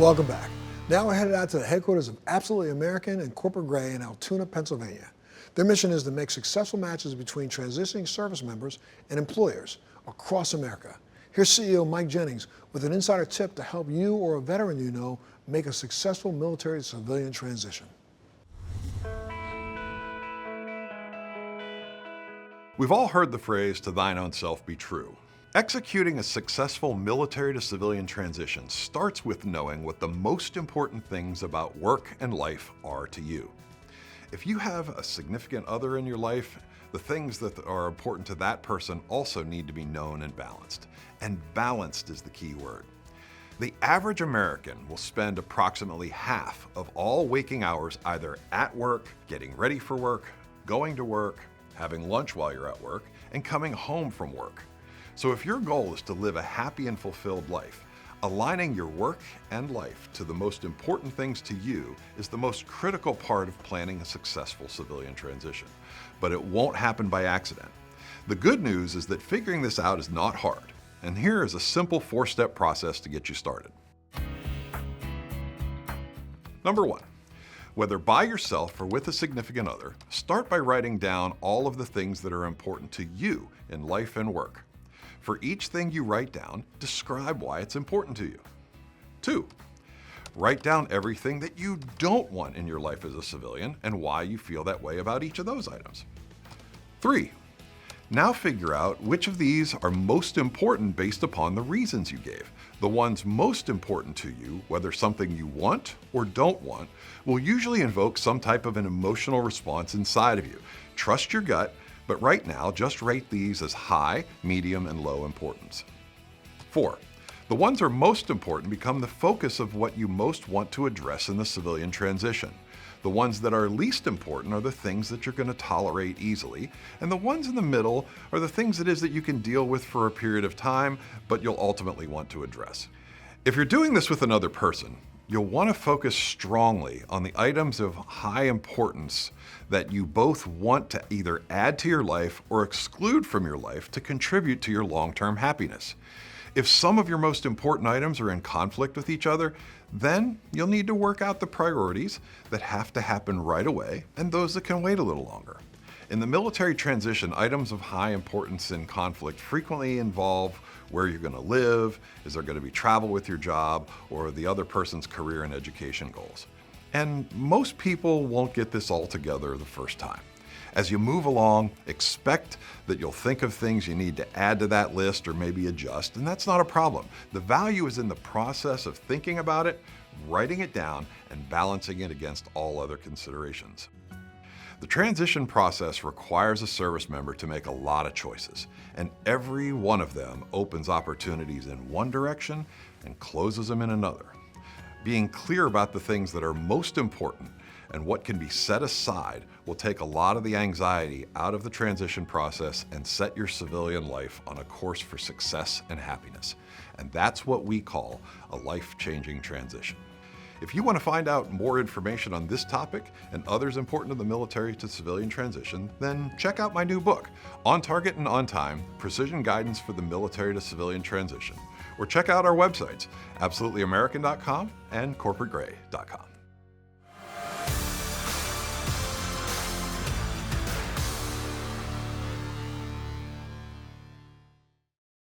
Welcome back. Now we're headed out to the headquarters of Absolutely American and Corporate Gray in Altoona, Pennsylvania. Their mission is to make successful matches between transitioning service members and employers across America. Here's CEO Mike Jennings with an insider tip to help you or a veteran you know make a successful military to civilian transition. We've all heard the phrase, "to thine own self be true." Executing a successful military to civilian transition starts with knowing what the most important things about work and life are to you. If you have a significant other in your life, the things that are important to that person also need to be known and balanced. And balanced is the key word. The average American will spend approximately half of all waking hours either at work, getting ready for work, going to work, having lunch while you're at work, and coming home from work. So if your goal is to live a happy and fulfilled life, aligning your work and life to the most important things to you is the most critical part of planning a successful civilian transition. But it won't happen by accident. The good news is that figuring this out is not hard. And here is a simple 4-step process to get you started. Number 1. Whether by yourself or with a significant other, start by writing down all of the things that are important to you in life and work. For each thing you write down, describe why it's important to you. 2. Write down everything that you don't want in your life as a civilian and why you feel that way about each of those items. 3. Now figure out which of these are most important based upon the reasons you gave. The ones most important to you, whether something you want or don't want, will usually invoke some type of an emotional response inside of you. Trust your gut, but right now just rate these as high, medium, and low importance. 4. The ones that are most important become the focus of what you most want to address in the civilian transition. The ones that are least important are the things that you're going to tolerate easily, and the ones in the middle are the things it is that you can deal with for a period of time, but you'll ultimately want to address. If you're doing this with another person, you'll want to focus strongly on the items of high importance that you both want to either add to your life or exclude from your life to contribute to your long-term happiness. If some of your most important items are in conflict with each other, then you'll need to work out the priorities that have to happen right away and those that can wait a little longer. In the military transition, items of high importance in conflict frequently involve where you're going to live, is there going to be travel with your job, or the other person's career and education goals. And most people won't get this all together the first time. As you move along, expect that you'll think of things you need to add to that list or maybe adjust, and that's not a problem. The value is in the process of thinking about it, writing it down, and balancing it against all other considerations. The transition process requires a service member to make a lot of choices, and every one of them opens opportunities in one direction and closes them in another. Being clear about the things that are most important and what can be set aside will take a lot of the anxiety out of the transition process and set your civilian life on a course for success and happiness. And that's what we call a life-changing transition. If you want to find out more information on this topic and others important to the military to civilian transition, then check out my new book, On Target and On Time, Precision Guidance for the Military to Civilian Transition. Or check out our websites, absolutelyamerican.com and corporategray.com.